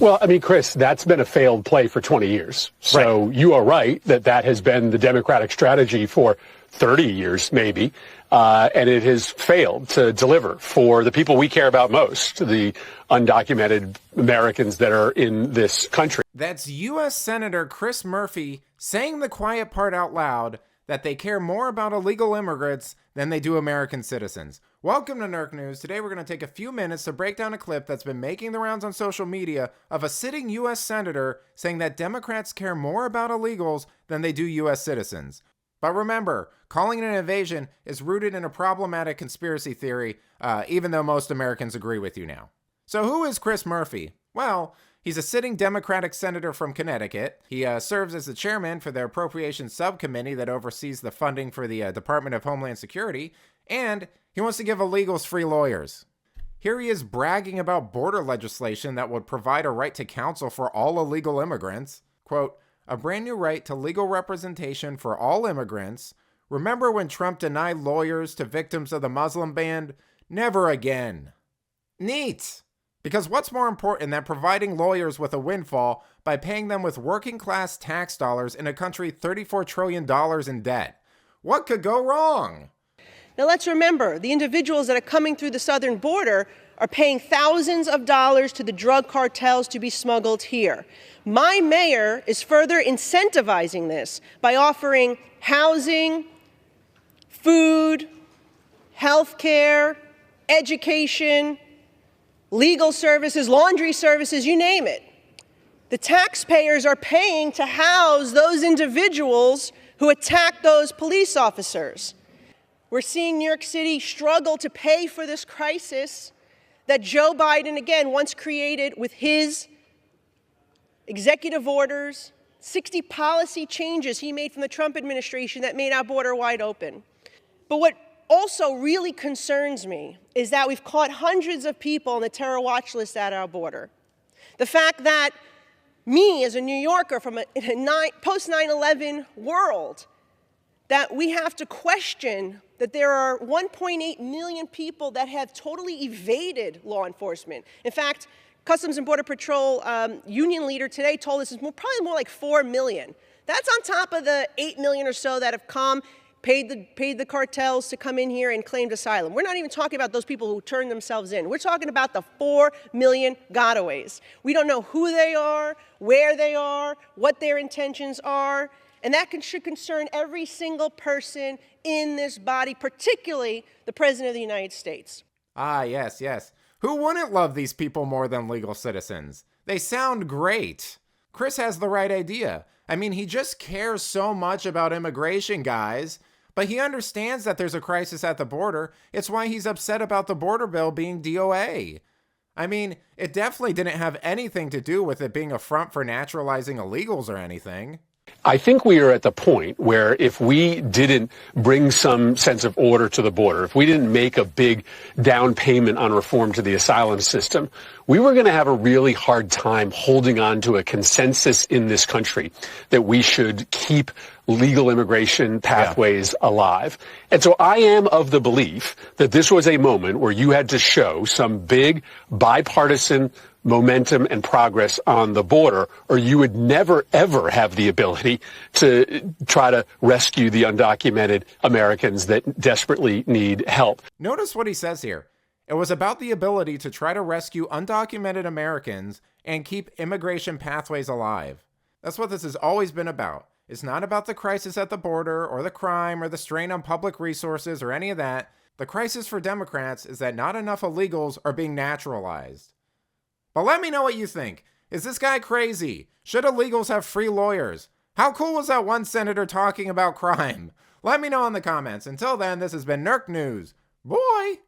Well, I mean, Chris, that's been a failed play for 20 years. So You are right that that has been the Democratic strategy for 30 years, maybe. And it has failed to deliver for the people we care about most, the undocumented Americans that are in this country. That's U.S. Senator Chris Murphy saying the quiet part out loud, that they care more about illegal immigrants than they do American citizens. Welcome to Nerk News. Today we're going to take a few minutes to break down a clip that's been making the rounds on social media of a sitting U.S. Senator saying that Democrats care more about illegals than they do U.S. citizens. But remember, calling it an invasion is rooted in a problematic conspiracy theory, even though most Americans agree with you now. So who is Chris Murphy? Well, he's a sitting Democratic senator from Connecticut. He serves as the chairman for the Appropriations Subcommittee that oversees the funding for the Department of Homeland Security, and he wants to give illegals free lawyers. Here he is bragging about border legislation that would provide a right to counsel for all illegal immigrants. Quote, a brand new right to legal representation for all immigrants. Remember when Trump denied lawyers to victims of the Muslim ban? Never again. Neat. Because what's more important than providing lawyers with a windfall by paying them with working class tax dollars in a country $34 trillion in debt? What could go wrong? Now let's remember, the individuals that are coming through the southern border are paying thousands of dollars to the drug cartels to be smuggled here. My mayor is further incentivizing this by offering housing, food, health care, education, legal services, laundry services, you name it. The taxpayers are paying to house those individuals who attack those police officers. We're seeing New York City struggle to pay for this crisis that Joe Biden, again, once created with his executive orders, 60 policy changes he made from the Trump administration that made our border wide open. But what also really concerns me is that we've caught hundreds of people on the terror watch list at our border. The fact that me, as a New Yorker from a post 9/11 world, that we have to question that there are 1.8 million people that have totally evaded law enforcement. In fact, Customs and Border Patrol union leader today told us it's probably more like 4 million. That's on top of the 8 million or so that have come, paid the cartels to come in here and claimed asylum. We're not even talking about those people who turned themselves in. We're talking about the 4 million gotaways. We don't know who they are, where they are, what their intentions are. And that should concern every single person in this body, particularly the President of the United States. Ah, yes, yes. Who wouldn't love these people more than legal citizens? They sound great. Chris has the right idea. I mean, he just cares so much about immigration, guys. But he understands that there's a crisis at the border. It's why he's upset about the border bill being DOA. I mean, it definitely didn't have anything to do with it being a front for naturalizing illegals or anything. I think we are at the point where if we didn't bring some sense of order to the border, if we didn't make a big down payment on reform to the asylum system, we were going to have a really hard time holding on to a consensus in this country that we should keep legal immigration pathways alive. And so I am of the belief that this was a moment where you had to show some big bipartisan momentum and progress on the border, or you would never, ever have the ability to try to rescue the undocumented Americans that desperately need help. Notice what he says here. It was about the ability to try to rescue undocumented Americans and keep immigration pathways alive. That's what this has always been about. It's not about the crisis at the border or the crime or the strain on public resources or any of that. The crisis for Democrats is that not enough illegals are being naturalized. But let me know what you think. Is this guy crazy? Should illegals have free lawyers? How cool was that one senator talking about crime? Let me know in the comments. Until then, this has been Nerk News. Boy!